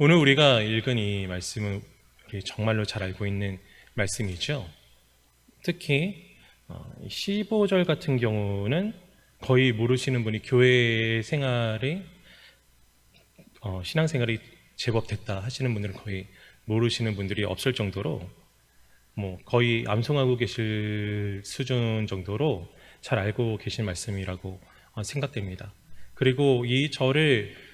오늘 우리가 읽은 이 말씀은 우리 정말로 잘 알고 있는 말씀이죠. 특히 15절 같은 경우는 거의 모르시는 분이 교회 생활이 신앙생활이 제법 됐다 하시는 분들은 거의 모르시는 분들이 없을 정도로 거의 암송하고 계실 수준 정도로 잘 알고 계신 말씀이라고 생각됩니다. 그리고 이 절을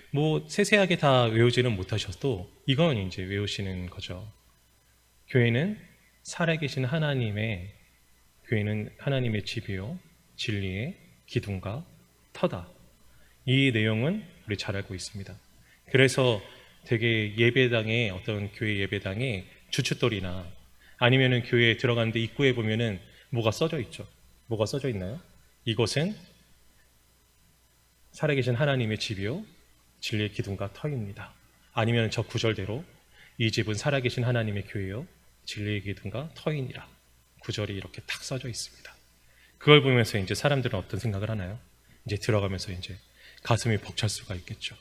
세세하게 다 외우지는 못하셔도 이건 이제 외우시는 거죠. 교회는 살아계신 교회는 하나님의 집이요 진리의 기둥과 터다. 이 내용은 우리 잘 알고 있습니다. 그래서 되게 예배당에 어떤 교회 예배당에 주춧돌이나 아니면은 교회에 들어가는데 입구에 보면은 뭐가 써져 있죠. 뭐가 써져 있나요? 이곳은 살아계신 하나님의 집이요 진리의 기둥과 터입니다. 아니면 저 구절대로 이 집은 살아계신 하나님의 교회요 진리의 기둥과 터이니라. 구절이 이렇게 탁 써져 있습니다. 그걸 보면서 이제 사람들은 어떤 생각을 하나요? 이제 들어가면서 이제 가슴이 벅찰 수가 있겠죠.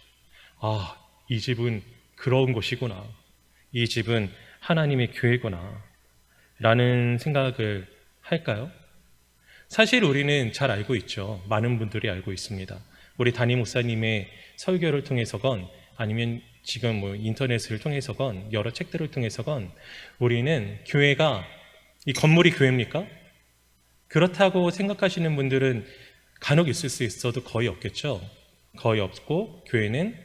아, 이 집은 그런 곳이구나. 이 집은 하나님의 교회구나. 라는 생각을 할까요? 사실 우리는 잘 알고 있죠. 많은 분들이 알고 있습니다. 우리 담임 목사님의 설교를 통해서건 아니면 지금 인터넷을 통해서건 여러 책들을 통해서건 우리는 교회가 이 건물이 교회입니까? 그렇다고 생각하시는 분들은 간혹 있을 수 있어도 거의 없겠죠. 거의 없고 교회는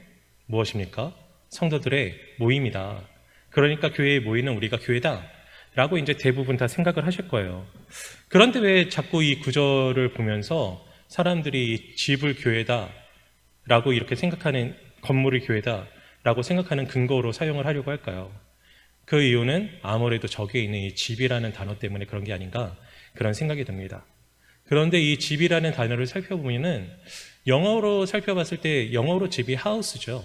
무엇입니까? 성도들의 모임이다. 그러니까 교회에 모이는 우리가 교회다 라고 이제 대부분 다 생각을 하실 거예요. 그런데 왜 자꾸 이 구절을 보면서 사람들이 집을 교회다 라고 이렇게 생각하는, 건물이 교회다 라고 생각하는 근거로 사용을 하려고 할까요? 그 이유는 아무래도 저기에 있는 이 집이라는 단어 때문에 그런 게 아닌가 그런 생각이 듭니다. 그런데 이 집이라는 단어를 살펴보면은 영어로 살펴봤을 때 영어로 집이 house죠.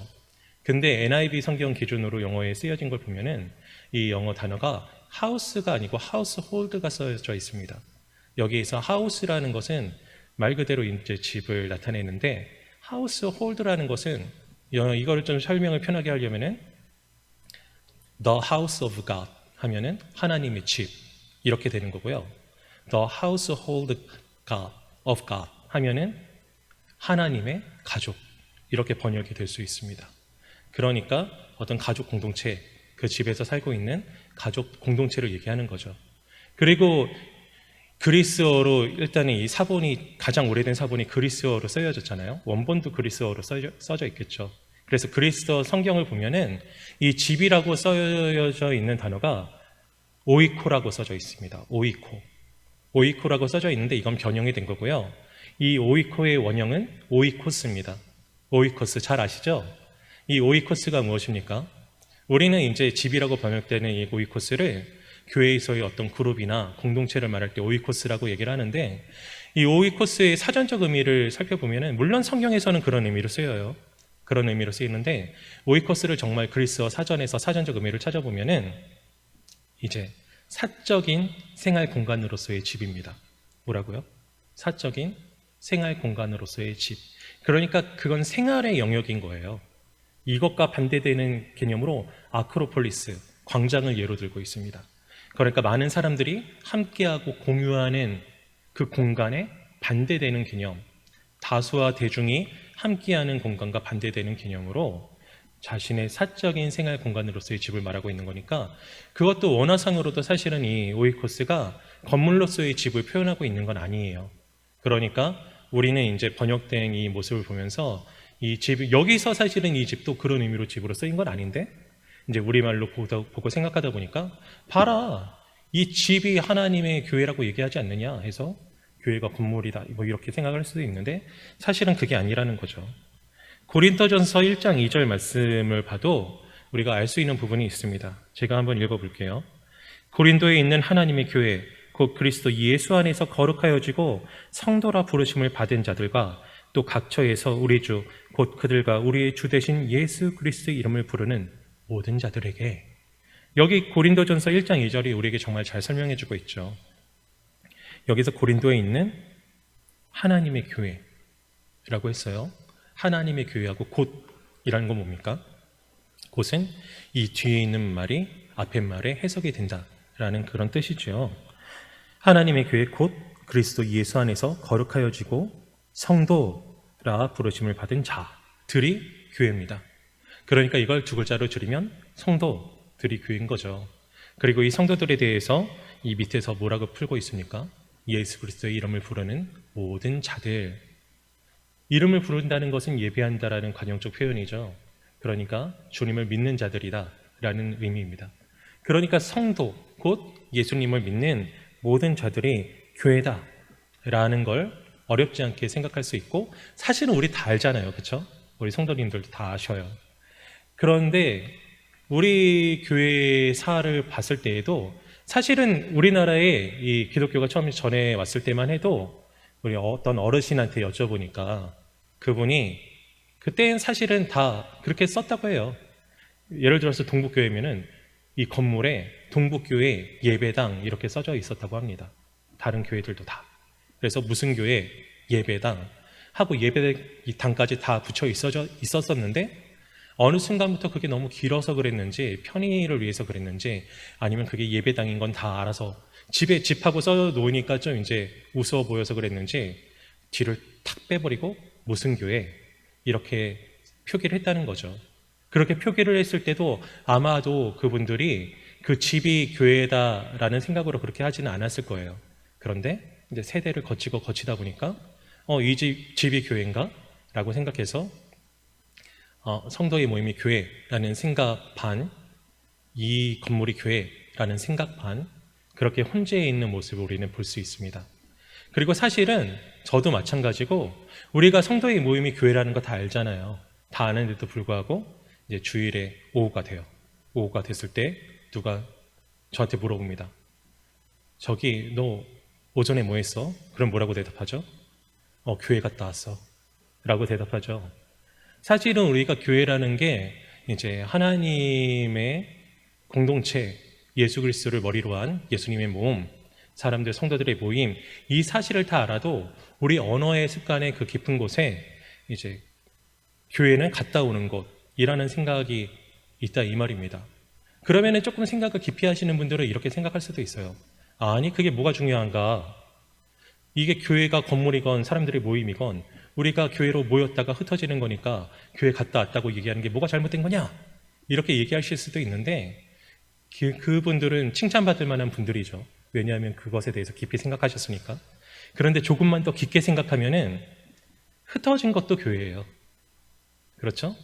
근데 NIV 성경 기준으로 영어에 쓰여진 걸 보면은 이 영어 단어가 house가 아니고 household가 써져 있습니다. 여기에서 house라는 것은 말 그대로 이제 집을 나타내는데 household라는 것은 이거를 좀 설명을 편하게 하려면은 The house of God 하면은 하나님의 집 이렇게 되는 거고요. The household of God 하면은 하나님의 가족 이렇게 번역이 될 수 있습니다. 그러니까 어떤 가족 공동체, 그 집에서 살고 있는 가족 공동체를 얘기하는 거죠. 그리고 그리스어로 일단은 이 사본이 가장 오래된 사본이 그리스어로 쓰여졌잖아요. 원본도 그리스어로 써져 있겠죠. 그래서 그리스어 성경을 보면은 이 집이라고 써져 있는 단어가 오이코라고 써져 있습니다. 오이코라고 써져 있는데 이건 변형이 된 거고요. 이 오이코의 원형은 오이코스입니다. 오이코스 잘 아시죠? 이 오이코스가 무엇입니까? 우리는 이제 집이라고 번역되는 이 오이코스를 교회에서의 어떤 그룹이나 공동체를 말할 때 오이코스라고 얘기를 하는데 이 오이코스의 사전적 의미를 살펴보면 물론 성경에서는 그런 의미로 쓰여요. 그런 의미로 쓰이는데 오이코스를 정말 그리스어 사전에서 사전적 의미를 찾아보면은 이제 사적인 생활 공간으로서의 집입니다. 뭐라고요? 사적인 생활 공간으로서의 집. 그러니까 그건 생활의 영역인 거예요. 이것과 반대되는 개념으로 아크로폴리스, 광장을 예로 들고 있습니다. 그러니까 많은 사람들이 함께하고 공유하는 그 공간에 반대되는 개념, 다수와 대중이 함께하는 공간과 반대되는 개념으로 자신의 사적인 생활 공간으로서의 집을 말하고 있는 거니까 그것도 원어상으로도 사실은 이 오이코스가 건물로서의 집을 표현하고 있는 건 아니에요. 그러니까 우리는 이제 번역된 이 모습을 보면서 이 집, 여기서 사실은 이 집도 그런 의미로 집으로 쓰인 건 아닌데 이제 우리말로 보고 생각하다 보니까 봐라, 이 집이 하나님의 교회라고 얘기하지 않느냐 해서 교회가 건물이다 이렇게 생각을 할 수도 있는데 사실은 그게 아니라는 거죠. 고린도전서 1장 2절 말씀을 봐도 우리가 알 수 있는 부분이 있습니다. 제가 한번 읽어볼게요. 고린도에 있는 하나님의 교회 곧 그리스도 예수 안에서 거룩하여지고 성도라 부르심을 받은 자들과 또 각처에서 우리 주 곧 그들과 우리의 주 되신 예수 그리스도의 이름을 부르는 모든 자들에게, 여기 고린도전서 1장 2절이 우리에게 정말 잘 설명해주고 있죠. 여기서 고린도에 있는 하나님의 교회라고 했어요. 하나님의 교회하고 곧이라는 건 뭡니까? 곧은 이 뒤에 있는 말이 앞에 말에 해석이 된다라는 그런 뜻이죠. 하나님의 교회 곧 그리스도 예수 안에서 거룩하여지고 성도라 부르심을 받은 자들이 교회입니다. 그러니까 이걸 두 글자로 줄이면 성도들이 교회인 거죠. 그리고 이 성도들에 대해서 이 밑에서 뭐라고 풀고 있습니까? 예수 그리스도의 이름을 부르는 모든 자들. 이름을 부른다는 것은 예배한다라는 관용적 표현이죠. 그러니까 주님을 믿는 자들이다 라는 의미입니다. 그러니까 성도, 곧 예수님을 믿는 모든 자들이 교회다 라는 걸 어렵지 않게 생각할 수 있고, 사실은 우리 다 알잖아요. 그렇죠? 우리 성도님들도 다 아셔요. 그런데 우리 교회사를 봤을 때에도 사실은 우리나라에 이 기독교가 처음 전에 왔을 때만 해도 우리 어떤 어르신한테 여쭤보니까 그분이 그때는 사실은 다 그렇게 썼다고 해요. 예를 들어서 동북교회면은 이 건물에 동북교회 예배당 이렇게 써져 있었다고 합니다. 다른 교회들도 다. 그래서 무슨 교회 예배당 하고 예배당까지 다 붙여 있었었는데 어느 순간부터 그게 너무 길어서 그랬는지, 편의를 위해서 그랬는지, 아니면 그게 예배당인 건 다 알아서 집에 집하고 써 놓으니까 좀 이제 우스워 보여서 그랬는지 뒤를 탁 빼버리고 무슨 교회 이렇게 표기를 했다는 거죠. 그렇게 표기를 했을 때도 아마도 그분들이 그 집이 교회다라는 생각으로 그렇게 하지는 않았을 거예요. 그런데 이제 세대를 거치다 보니까 이 집이 교회인가? 라고 생각해서 성도의 모임이 교회라는 생각 반, 이 건물이 교회라는 생각 반, 그렇게 혼재해 있는 모습을 우리는 볼 수 있습니다. 그리고 사실은 저도 마찬가지고 우리가 성도의 모임이 교회라는 거 다 알잖아요. 다 아는데도 불구하고 이제 주일에 오후가 돼요. 오후가 됐을 때 누가 저한테 물어봅니다. 저기 너 오전에 뭐 했어? 그럼 뭐라고 대답하죠? 교회 갔다 왔어 라고 대답하죠. 사실은 우리가 교회라는 게 이제 하나님의 공동체, 예수 그리스도를 머리로 한 예수님의 몸, 사람들, 성도들의 모임, 이 사실을 다 알아도 우리 언어의 습관의 그 깊은 곳에 이제 교회는 갔다 오는 곳이라는 생각이 있다 이 말입니다. 그러면은 조금 생각을 깊이 하시는 분들은 이렇게 생각할 수도 있어요. 아니 그게 뭐가 중요한가? 이게 교회가 건물이건 사람들의 모임이건 우리가 교회로 모였다가 흩어지는 거니까 교회 갔다 왔다고 얘기하는 게 뭐가 잘못된 거냐? 이렇게 얘기하실 수도 있는데 그분들은 칭찬받을 만한 분들이죠. 왜냐하면 그것에 대해서 깊이 생각하셨으니까. 그런데 조금만 더 깊게 생각하면은 흩어진 것도 교회예요. 그렇죠?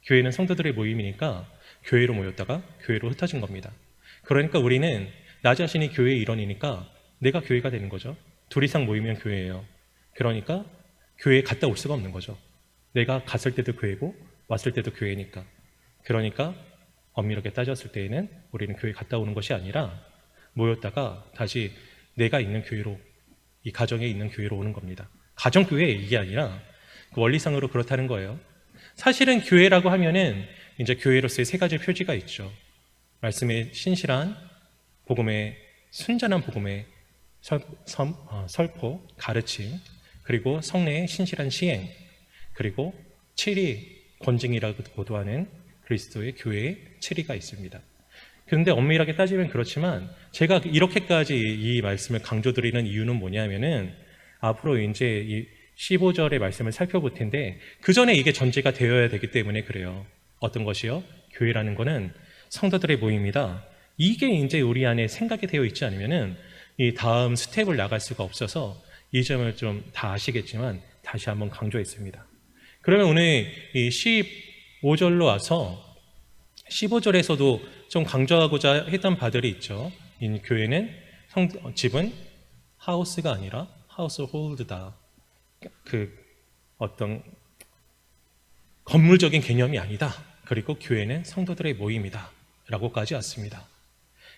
교회는 성도들의 모임이니까 교회로 모였다가 교회로 흩어진 겁니다. 그러니까 우리는 나 자신이 교회의 일원이니까 내가 교회가 되는 거죠. 둘 이상 모이면 교회예요. 그러니까 교회에 갔다 올 수가 없는 거죠. 내가 갔을 때도 교회고 왔을 때도 교회니까. 그러니까 엄밀하게 따졌을 때에는 우리는 교회 갔다 오는 것이 아니라 모였다가 다시 내가 있는 교회로, 이 가정에 있는 교회로 오는 겁니다. 가정교회 이게 아니라 그 원리상으로 그렇다는 거예요. 사실은 교회라고 하면은 이제 교회로서의 세 가지 표지가 있죠. 말씀의 신실한 복음의, 순전한 복음의 설포, 가르침, 그리고 성례의 신실한 시행, 그리고 7위 권징이라고도 하는 그리스도의 교회의 7위가 있습니다. 그런데 엄밀하게 따지면 그렇지만 제가 이렇게까지 이 말씀을 강조드리는 이유는 뭐냐면은 앞으로 이제 이 15절의 말씀을 살펴볼 텐데 그 전에 이게 전제가 되어야 되기 때문에 그래요. 어떤 것이요? 교회라는 거는 성도들의 모임이다. 이게 이제 우리 안에 생각이 되어 있지 않으면은 이 다음 스텝을 나갈 수가 없어서 이 점을 좀 다 아시겠지만 다시 한번 강조했습니다. 그러면 오늘 이 15절로 와서 15절에서도 좀 강조하고자 했던 바들이 있죠. 이 교회는 집은 하우스가 아니라 하우스홀드다. 그 어떤 건물적인 개념이 아니다. 그리고 교회는 성도들의 모임이다. 라고까지 왔습니다.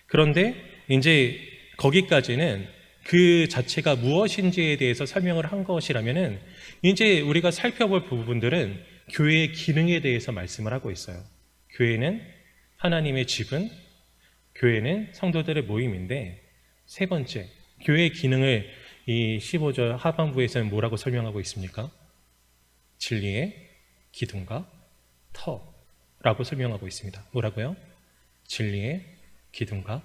그런데 이제 거기까지는 그 자체가 무엇인지에 대해서 설명을 한 것이라면은 이제 우리가 살펴볼 부분들은 교회의 기능에 대해서 말씀을 하고 있어요. 교회는 하나님의 집은, 교회는 성도들의 모임인데 세 번째, 교회의 기능을 이 15절 하반부에서는 뭐라고 설명하고 있습니까? 진리의 기둥과 터라고 설명하고 있습니다. 뭐라고요? 진리의 기둥과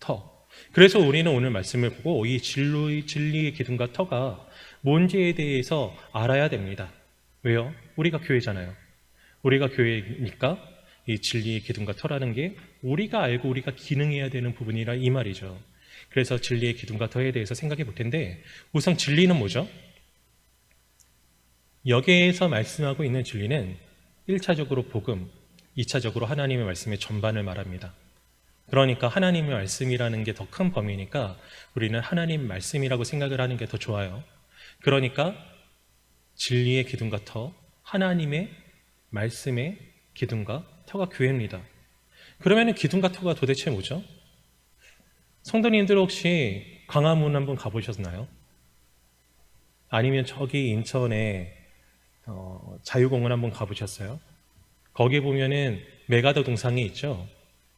터. 그래서 우리는 오늘 말씀을 보고 이 진리의 기둥과 터가 뭔지에 대해서 알아야 됩니다. 왜요? 우리가 교회잖아요. 우리가 교회니까 이 진리의 기둥과 터라는 게 우리가 알고 우리가 기능해야 되는 부분이라 이 말이죠. 그래서 진리의 기둥과 터에 대해서 생각해 볼 텐데, 우선 진리는 뭐죠? 여기에서 말씀하고 있는 진리는 1차적으로 복음, 2차적으로 하나님의 말씀의 전반을 말합니다. 그러니까 하나님의 말씀이라는 게 더 큰 범위니까 우리는 하나님 말씀이라고 생각을 하는 게 더 좋아요. 그러니까 진리의 기둥과 터, 하나님의 말씀의 기둥과 터가 교회입니다. 그러면 기둥과 터가 도대체 뭐죠? 성도님들 혹시 광화문 한번 가보셨나요? 아니면 저기 인천에 자유공원 한번 가보셨어요? 거기 보면은 메가더 동상이 있죠.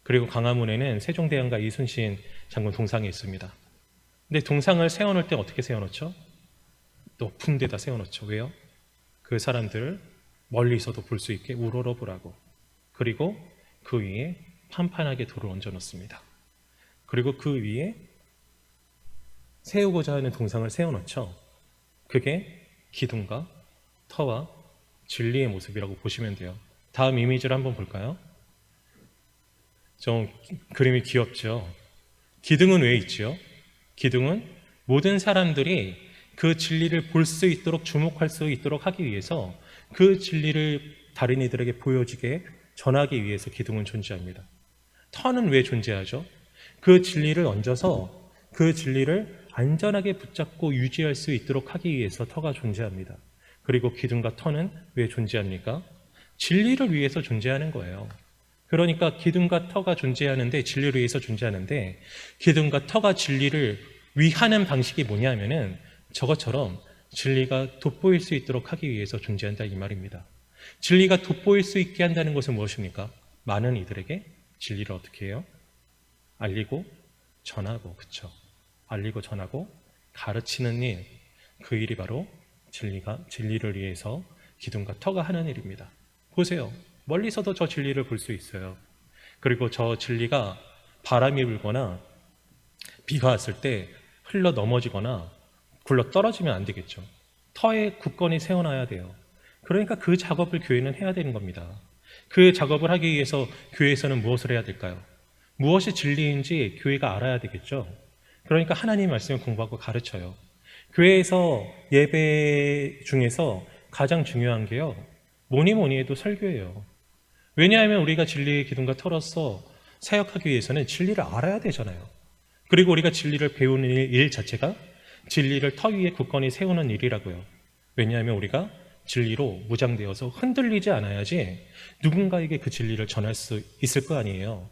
그리고 광화문에는 세종대왕과 이순신 장군 동상이 있습니다. 근데 동상을 세워놓을 때 어떻게 세워놓죠? 높은 데다 세워놓죠. 왜요? 그 사람들을 멀리서도 볼 수 있게 우러러보라고. 그리고 그 위에 판판하게 돌을 얹어놓습니다. 그리고 그 위에 세우고자 하는 동상을 세워놓죠. 그게 기둥과 터와 진리의 모습이라고 보시면 돼요. 다음 이미지를 한번 볼까요? 좀 그림이 귀엽죠? 기둥은 왜 있죠? 기둥은 모든 사람들이 그 진리를 볼 수 있도록, 주목할 수 있도록 하기 위해서 그 진리를 다른 이들에게 보여지게 전하기 위해서 기둥은 존재합니다. 터는 왜 존재하죠? 그 진리를 얹어서 그 진리를 안전하게 붙잡고 유지할 수 있도록 하기 위해서 터가 존재합니다. 그리고 기둥과 터는 왜 존재합니까? 진리를 위해서 존재하는 거예요. 그러니까 기둥과 터가 존재하는데, 진리를 위해서 존재하는데, 기둥과 터가 진리를 위하는 방식이 뭐냐면은 저것처럼 진리가 돋보일 수 있도록 하기 위해서 존재한다 이 말입니다. 진리가 돋보일 수 있게 한다는 것은 무엇입니까? 많은 이들에게 진리를 어떻게 해요? 알리고 전하고, 그쵸? 알리고 전하고 가르치는 일, 그 일이 바로 진리를 위해서 기둥과 터가 하는 일입니다. 보세요. 멀리서도 저 진리를 볼 수 있어요. 그리고 저 진리가 바람이 불거나 비가 왔을 때 흘러 넘어지거나 굴러 떨어지면 안 되겠죠. 터에 굳건히 세워놔야 돼요. 그러니까 그 작업을 교회는 해야 되는 겁니다. 그 작업을 하기 위해서 교회에서는 무엇을 해야 될까요? 무엇이 진리인지 교회가 알아야 되겠죠. 그러니까 하나님의 말씀을 공부하고 가르쳐요. 교회에서 예배 중에서 가장 중요한 게요, 뭐니 해도 설교예요. 왜냐하면 우리가 진리의 기둥과 터로서 사역하기 위해서는 진리를 알아야 되잖아요. 그리고 우리가 진리를 배우는 일 자체가 진리를 터 위에 굳건히 세우는 일이라고요. 왜냐하면 우리가 진리로 무장되어서 흔들리지 않아야지 누군가에게 그 진리를 전할 수 있을 거 아니에요.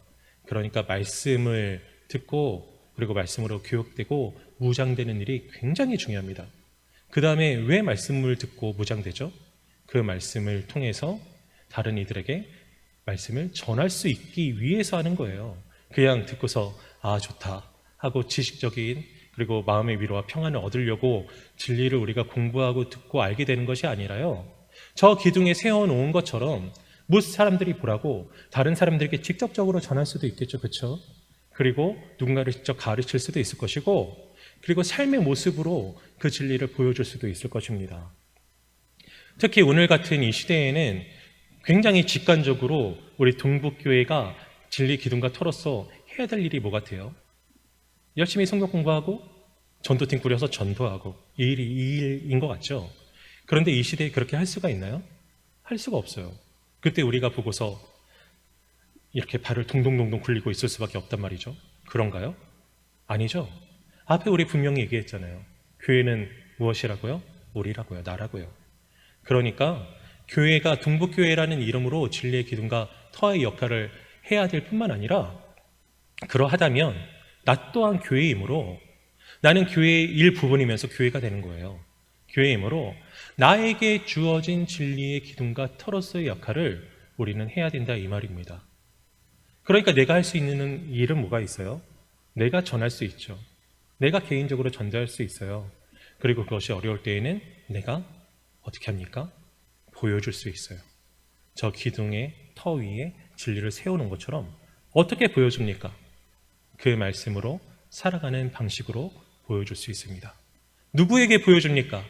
그러니까 말씀을 듣고 그리고 말씀으로 교육되고 무장되는 일이 굉장히 중요합니다. 그 다음에 왜 말씀을 듣고 무장되죠? 그 말씀을 통해서 다른 이들에게 말씀을 전할 수 있기 위해서 하는 거예요. 그냥 듣고서 아 좋다 하고 지식적인 그리고 마음의 위로와 평안을 얻으려고 진리를 우리가 공부하고 듣고 알게 되는 것이 아니라요, 저 기둥에 세워놓은 것처럼 못 사람들이 보라고 다른 사람들에게 직접적으로 전할 수도 있겠죠. 그렇죠? 그리고 누군가를 직접 가르칠 수도 있을 것이고, 그리고 삶의 모습으로 그 진리를 보여줄 수도 있을 것입니다. 특히 오늘 같은 이 시대에는 굉장히 직관적으로 우리 동북교회가 진리 기둥과 터로서 해야 될 일이 뭐 같아요? 열심히 성경 공부하고 전도팀 꾸려서 전도하고 이 일인 것 같죠? 그런데 이 시대에 그렇게 할 수가 있나요? 할 수가 없어요. 그때 우리가 보고서 이렇게 발을 동동동동 굴리고 있을 수밖에 없단 말이죠. 그런가요? 아니죠. 앞에 우리 분명히 얘기했잖아요. 교회는 무엇이라고요? 우리라고요. 나라고요. 그러니까 교회가 동북교회라는 이름으로 진리의 기둥과 터의 역할을 해야 될 뿐만 아니라, 그러하다면 나 또한 교회이므로, 나는 교회의 일부분이면서 교회가 되는 거예요. 교회이므로 나에게 주어진 진리의 기둥과 터로서의 역할을 우리는 해야 된다 이 말입니다. 그러니까 내가 할 수 있는 일은 뭐가 있어요? 내가 전할 수 있죠. 내가 개인적으로 전달할 수 있어요. 그리고 그것이 어려울 때에는 내가 어떻게 합니까? 보여줄 수 있어요. 저 기둥의 터 위에 진리를 세우는 것처럼 어떻게 보여줍니까? 그 말씀으로 살아가는 방식으로 보여줄 수 있습니다. 누구에게 보여줍니까?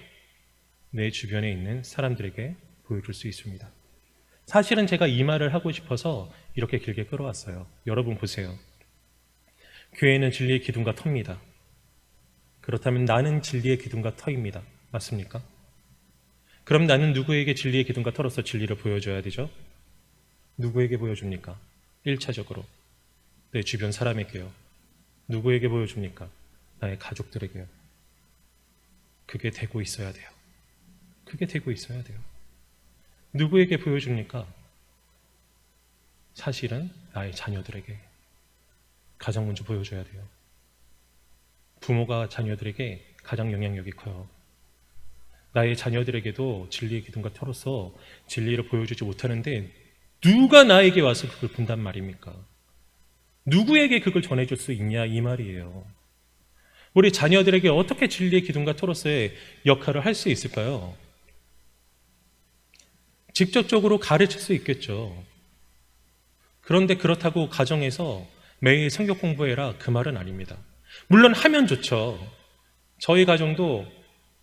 내 주변에 있는 사람들에게 보여줄 수 있습니다. 사실은 제가 이 말을 하고 싶어서 이렇게 길게 끌어왔어요. 여러분 보세요. 교회는 진리의 기둥과 터입니다. 그렇다면 나는 진리의 기둥과 터입니다. 맞습니까? 그럼 나는 누구에게 진리의 기둥과 터로서 진리를 보여줘야 되죠? 누구에게 보여줍니까? 1차적으로 내 주변 사람에게요. 누구에게 보여줍니까? 나의 가족들에게요. 그게 되고 있어야 돼요. 그게 되고 있어야 돼요. 누구에게 보여줍니까? 사실은 나의 자녀들에게 가장 먼저 보여줘야 돼요. 부모가 자녀들에게 가장 영향력이 커요. 나의 자녀들에게도 진리의 기둥과 터로서 진리를 보여주지 못하는데 누가 나에게 와서 그걸 본단 말입니까? 누구에게 그걸 전해줄 수 있냐 이 말이에요. 우리 자녀들에게 어떻게 진리의 기둥과 터로서의 역할을 할 수 있을까요? 직접적으로 가르칠 수 있겠죠. 그런데 그렇다고 가정에서 매일 성경 공부해라 그 말은 아닙니다. 물론 하면 좋죠. 저희 가정도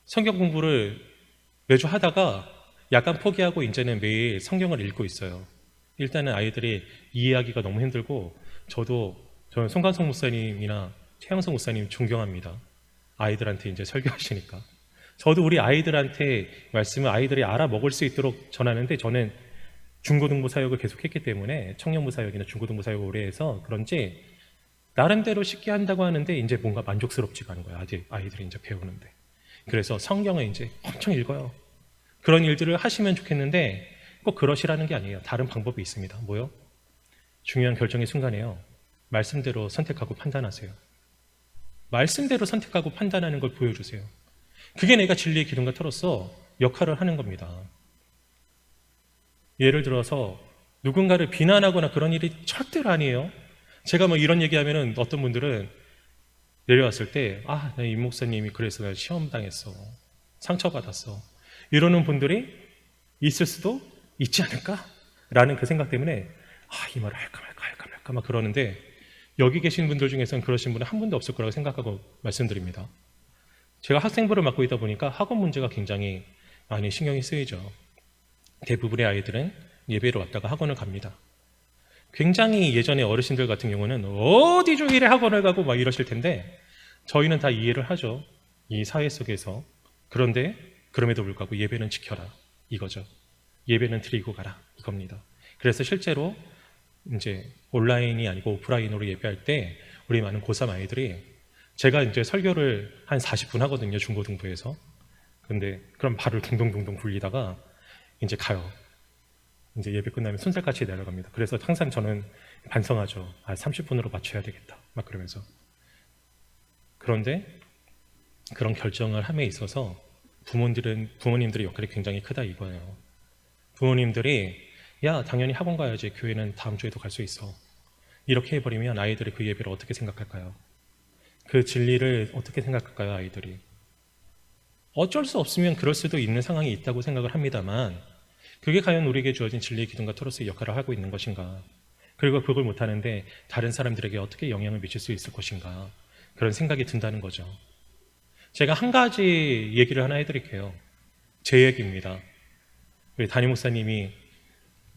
성경 공부를 매주 하다가 약간 포기하고 이제는 매일 성경을 읽고 있어요. 일단은 아이들이 이해하기가 너무 힘들고 저는 송강성 목사님이나 최영성 목사님 존경합니다. 아이들한테 이제 설교하시니까. 저도 우리 아이들한테 말씀을 아이들이 알아먹을 수 있도록 전하는데 저는 중고등부 사역을 계속했기 때문에 청년부 사역이나 중고등부 사역을 오래 해서 그런지 나름대로 쉽게 한다고 하는데 이제 뭔가 만족스럽지가 않은 거예요. 아이들이 이제 배우는데. 그래서 성경을 이제 엄청 읽어요. 그런 일들을 하시면 좋겠는데 꼭 그러시라는 게 아니에요. 다른 방법이 있습니다. 뭐요? 중요한 결정의 순간에요. 말씀대로 선택하고 판단하세요. 말씀대로 선택하고 판단하는 걸 보여주세요. 그게 내가 진리의 기둥과 터로서 역할을 하는 겁니다. 예를 들어서 누군가를 비난하거나 그런 일이 절대로 아니에요. 제가 뭐 이런 얘기하면은 어떤 분들은 내려왔을 때 임 목사님이 그래서 내가 시험 당했어. 상처받았어. 이러는 분들이 있을 수도 있지 않을까? 라는 그 생각 때문에 이 말을 할까 말까 막 그러는데 여기 계신 분들 중에서는 그러신 분은 한 분도 없을 거라고 생각하고 말씀드립니다. 제가 학생부를 맡고 있다 보니까 학원 문제가 굉장히 많이 신경이 쓰이죠. 대부분의 아이들은 예배로 왔다가 학원을 갑니다. 굉장히 예전에 어르신들 같은 경우는 어디 주일에 학원을 가고 막 이러실 텐데 저희는 다 이해를 하죠. 이 사회 속에서. 그런데 그럼에도 불구하고 예배는 지켜라 이거죠. 예배는 드리고 가라 이겁니다. 그래서 실제로 이제 온라인이 아니고 오프라인으로 예배할 때 우리 많은 고3 아이들이 제가 이제 설교를 한 40분 하거든요. 중고등부에서. 근데 그럼 발을 둥둥둥둥 굴리다가 이제 가요. 이제 예배 끝나면 손살같이 내려갑니다. 그래서 항상 저는 반성하죠. 30분으로 맞춰야 되겠다. 막 그러면서. 그런데 그런 결정을 함에 있어서 부모님들의 역할이 굉장히 크다 이거예요. 부모님들이 당연히 학원 가야지. 교회는 다음 주에도 갈 수 있어. 이렇게 해버리면 아이들이 그 예배를 어떻게 생각할까요? 그 진리를 어떻게 생각할까요, 아이들이? 어쩔 수 없으면 그럴 수도 있는 상황이 있다고 생각을 합니다만 그게 과연 우리에게 주어진 진리의 기둥과 토로스의 역할을 하고 있는 것인가? 그리고 그걸 못하는데 다른 사람들에게 어떻게 영향을 미칠 수 있을 것인가? 그런 생각이 든다는 거죠. 제가 한 가지 얘기를 하나 해드릴게요. 제 얘기입니다. 우리 담임 목사님이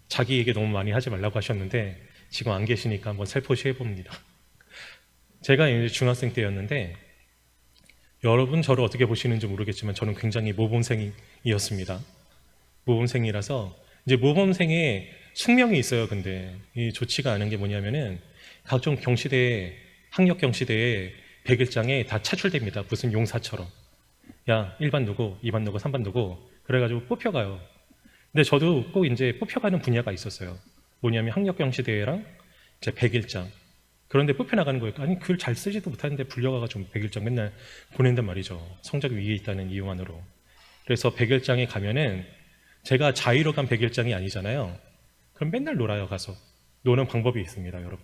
자기 얘기 너무 많이 하지 말라고 하셨는데 지금 안 계시니까 한번 살포시 해봅니다. 제가 이제 중학생 때였는데 여러분 저를 어떻게 보시는지 모르겠지만 저는 굉장히 모범생이었습니다. 모범생이라서 이제 모범생의 숙명이 있어요. 근데 이 좋지가 않은 게 뭐냐면은 각종 경시대에 학력 경시대에 100일장에 다 차출됩니다. 무슨 용사처럼. 1반 누구, 2반 누구, 3반 누구 그래가지고 뽑혀가요. 근데 저도 꼭 이제 뽑혀가는 분야가 있었어요. 뭐냐면 학력 경시대회랑 이제 100일장. 그런데 뽑혀나가는 거예요. 아니 글 잘 쓰지도 못하는데 불려가가지고 100일장 맨날 보낸단 말이죠. 성적 위에 있다는 이유만으로. 그래서 100일장에 가면은 제가 자의로 간 100일장이 아니잖아요. 그럼 맨날 놀아요. 가서. 노는 방법이 있습니다. 여러분.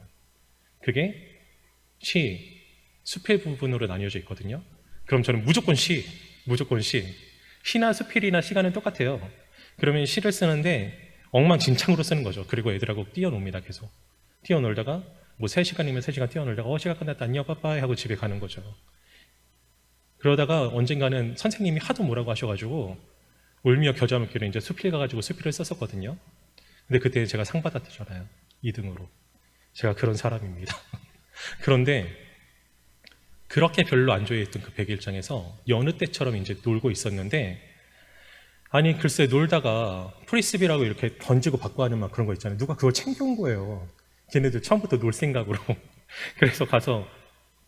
그게 수필 부분으로 나뉘어져 있거든요. 그럼 저는 무조건 무조건 시나 수필이나 시가는 똑같아요. 그러면 시를 쓰는데 엉망진창으로 쓰는 거죠. 그리고 애들하고 뛰어놉니다. 계속 뛰어놀다가 뭐 3시간이면 3시간 뛰어놀다가 시간 끝났다 안녕 빠빠이 하고 집에 가는 거죠. 그러다가 언젠가는 선생님이 하도 뭐라고 하셔가지고 울며 겨자 먹기로 이제 수필 가가지고 수필을 썼었거든요. 근데 그때 제가 상 받았잖아요. 2등으로. 제가 그런 사람입니다. 그런데 그렇게 별로 안 좋아했던 그 100일장에서 여느 때처럼 이제 놀고 있었는데, 아니 글쎄 놀다가 프리스비라고 이렇게 던지고 받고 하는 막 그런 거 있잖아요. 누가 그걸 챙겨온 거예요. 걔네들 처음부터 놀 생각으로. 그래서 가서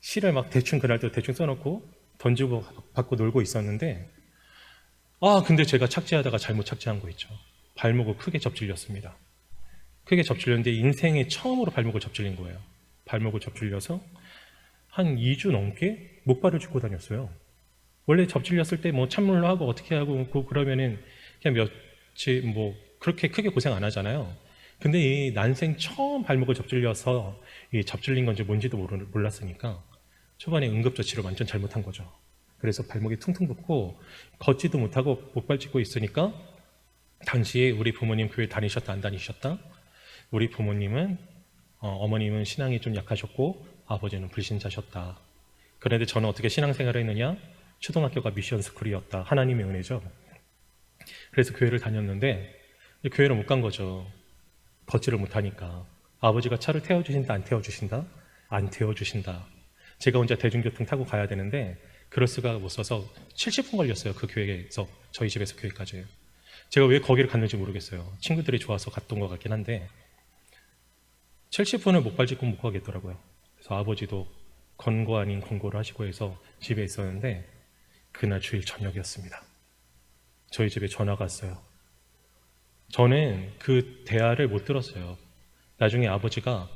시를 막 대충 그날도 대충 써놓고 던지고 받고 놀고 있었는데, 근데 제가 착지하다가 잘못 착지한 거 있죠. 발목을 크게 접질렸습니다. 크게 접질렸는데 인생에 처음으로 발목을 접질린 거예요. 발목을 접질려서 한 2주 넘게 목발을 짚고 다녔어요. 원래 접질렸을 때 뭐 찬물로 하고 어떻게 하고 그러면은 그냥 며칠 뭐 그렇게 크게 고생 안 하잖아요. 근데 이 난생 처음 발목을 접질려서 이 접질린 건지 뭔지도 몰랐으니까 초반에 응급조치를 완전 잘못한 거죠. 그래서 발목이 퉁퉁 붓고 걷지도 못하고 목발 짚고 있으니까, 당시에 우리 부모님 교회 다니셨다 안 다니셨다? 우리 부모님은 어머님은 신앙이 좀 약하셨고 아버지는 불신자셨다. 그런데 저는 어떻게 신앙생활을 했느냐? 초등학교가 미션 스쿨이었다. 하나님의 은혜죠. 그래서 교회를 다녔는데 교회를 못 간 거죠. 걷지를 못하니까. 아버지가 차를 태워주신다 안 태워주신다? 안 태워주신다. 제가 혼자 대중교통 타고 가야 되는데 그럴 수가 못 써서 70분 걸렸어요. 그 교회에서 저희 집에서 교회까지. 제가 왜 거기를 갔는지 모르겠어요. 친구들이 좋아서 갔던 것 같긴 한데 70분을 목발 짚고 못 가겠더라고요. 그래서 아버지도 권고 아닌 권고를 하시고 해서 집에 있었는데 그날 주일 저녁이었습니다. 저희 집에 전화가 왔어요. 저는 그 대화를 못 들었어요. 나중에 아버지가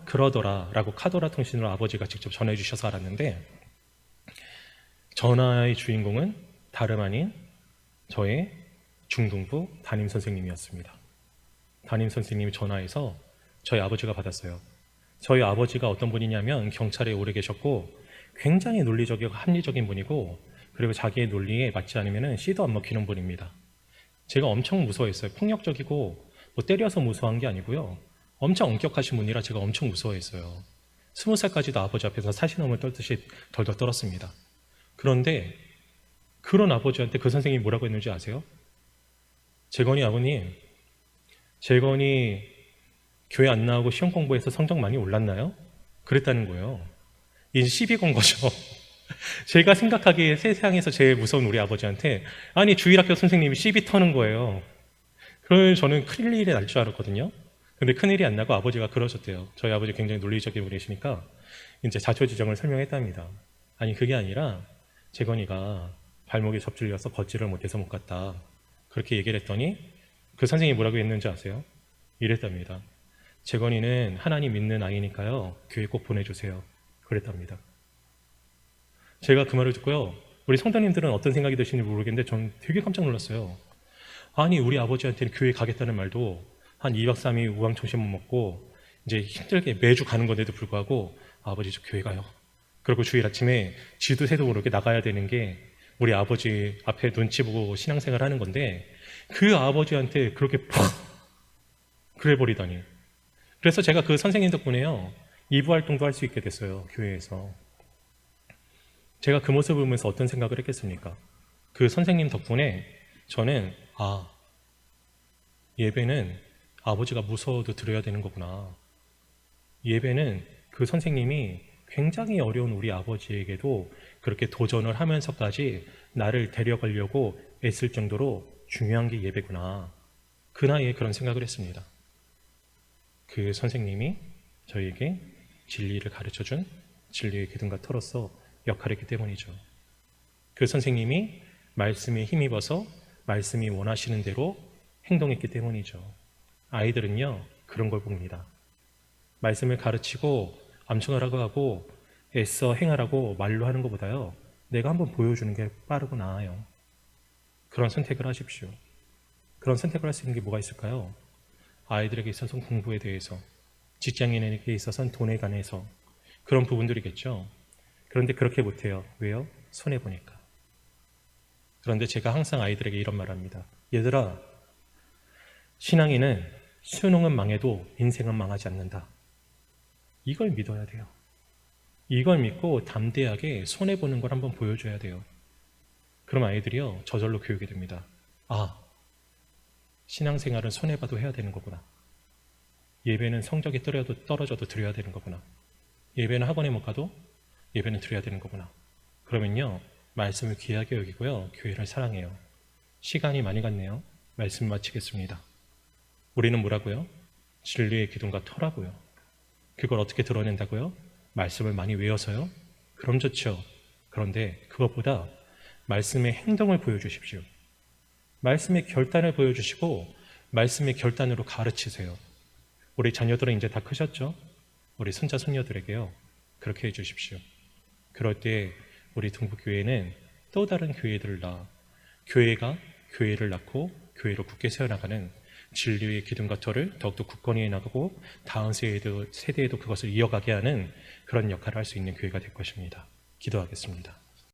그러더라 라고 카더라 통신으로 아버지가 직접 전해주셔서 알았는데, 전화의 주인공은 다름 아닌 저의 중등부 담임 선생님이었습니다. 담임 선생님이 전화해서 저희 아버지가 받았어요. 저희 아버지가 어떤 분이냐면 경찰에 오래 계셨고 굉장히 논리적이고 합리적인 분이고, 그리고 자기의 논리에 맞지 않으면 씨도 안 먹히는 분입니다. 제가 엄청 무서워했어요. 폭력적이고 뭐 때려서 무서워한 게 아니고요. 엄청 엄격하신 분이라 제가 엄청 무서워했어요. 20살까지도 아버지 앞에서 사시나무를 떨듯이 덜덜 떨었습니다. 그런데 그런 아버지한테 그 선생님이 뭐라고 했는지 아세요? 재건이 아버님, 재건이 교회 안 나오고 시험 공부해서 성적 많이 올랐나요? 그랬다는 거예요. 이제 시비 건 거죠. 제가 생각하기에 세상에서 제일 무서운 우리 아버지한테 아니 주일학교 선생님이 시비 터는 거예요. 그래서 저는 큰일이 날 줄 알았거든요. 근데 큰일이 안 나고 아버지가 그러셨대요. 저희 아버지 굉장히 논리적인 분이시니까 이제 자초지정을 설명했답니다. 아니 그게 아니라 재건이가 발목이 접질려서 걷지를 못해서 못 갔다. 그렇게 얘기를 했더니 그 선생님이 뭐라고 했는지 아세요? 이랬답니다. 재건이는 하나님 믿는 아이니까요. 교회 꼭 보내주세요. 그랬답니다. 제가 그 말을 듣고요. 우리 성도님들은 어떤 생각이 드시는지 모르겠는데 저는 되게 깜짝 놀랐어요. 아니 우리 아버지한테는 교회 가겠다는 말도 한 2박 3일 우황청심만 먹고 이제 힘들게 매주 가는 건데도 불구하고 아버지 저 교회 가요. 그리고 주일 아침에 쥐도 새도 모르게 나가야 되는 게 우리 아버지 앞에 눈치 보고 신앙생활 하는 건데 그 아버지한테 그렇게 팍 그래버리다니. 그래서 제가 그 선생님 덕분에요. 2부 활동도 할 수 있게 됐어요. 교회에서. 제가 그 모습을 보면서 어떤 생각을 했겠습니까? 그 선생님 덕분에 저는 예배는 아버지가 무서워도 드려야 되는 거구나. 예배는 그 선생님이 굉장히 어려운 우리 아버지에게도 그렇게 도전을 하면서까지 나를 데려가려고 애쓸 정도로 중요한 게 예배구나. 그 나이에 그런 생각을 했습니다. 그 선생님이 저희에게 진리를 가르쳐준 진리의 기둥과 터로서 역할을 했기 때문이죠. 그 선생님이 말씀에 힘입어서 말씀이 원하시는 대로 행동했기 때문이죠. 아이들은요 그런 걸 봅니다. 말씀을 가르치고 암송하라고 하고 애써 행하라고 말로 하는 것보다요 내가 한번 보여주는 게 빠르고 나아요. 그런 선택을 하십시오. 그런 선택을 할 수 있는 게 뭐가 있을까요? 아이들에게 있어서는 공부에 대해서, 직장인에게 있어서는 돈에 관해서 그런 부분들이겠죠. 그런데 그렇게 못해요. 왜요? 손해보니까. 그런데 제가 항상 아이들에게 이런 말 합니다. 얘들아, 신앙인은 수능은 망해도 인생은 망하지 않는다. 이걸 믿어야 돼요. 이걸 믿고 담대하게 손해보는 걸 한번 보여줘야 돼요. 그럼 아이들이요, 저절로 교육이 됩니다. 아, 신앙생활은 손해봐도 해야 되는 거구나. 예배는 성적이 떨어져도 드려야 되는 거구나. 예배는 학원에 못 가도 예배는 드려야 되는 거구나. 그러면요, 말씀을 귀하게 여기고요, 교회를 사랑해요. 시간이 많이 갔네요. 말씀 마치겠습니다. 우리는 뭐라고요? 진리의 기둥과 터라고요. 그걸 어떻게 드러낸다고요? 말씀을 많이 외워서요? 그럼 좋죠. 그런데 그것보다 말씀의 행동을 보여주십시오. 말씀의 결단을 보여주시고 말씀의 결단으로 가르치세요. 우리 자녀들은 이제 다 크셨죠? 우리 손자 손녀들에게요, 그렇게 해주십시오. 그럴 때 우리 동북교회는 또 다른 교회들을 낳아 교회가 교회를 낳고 교회로 굳게 세워나가는 진리의 기둥과 터를 더욱더 굳건히 해나가고 다음 세대에도 그것을 이어가게 하는 그런 역할을 할 수 있는 교회가 될 것입니다. 기도하겠습니다.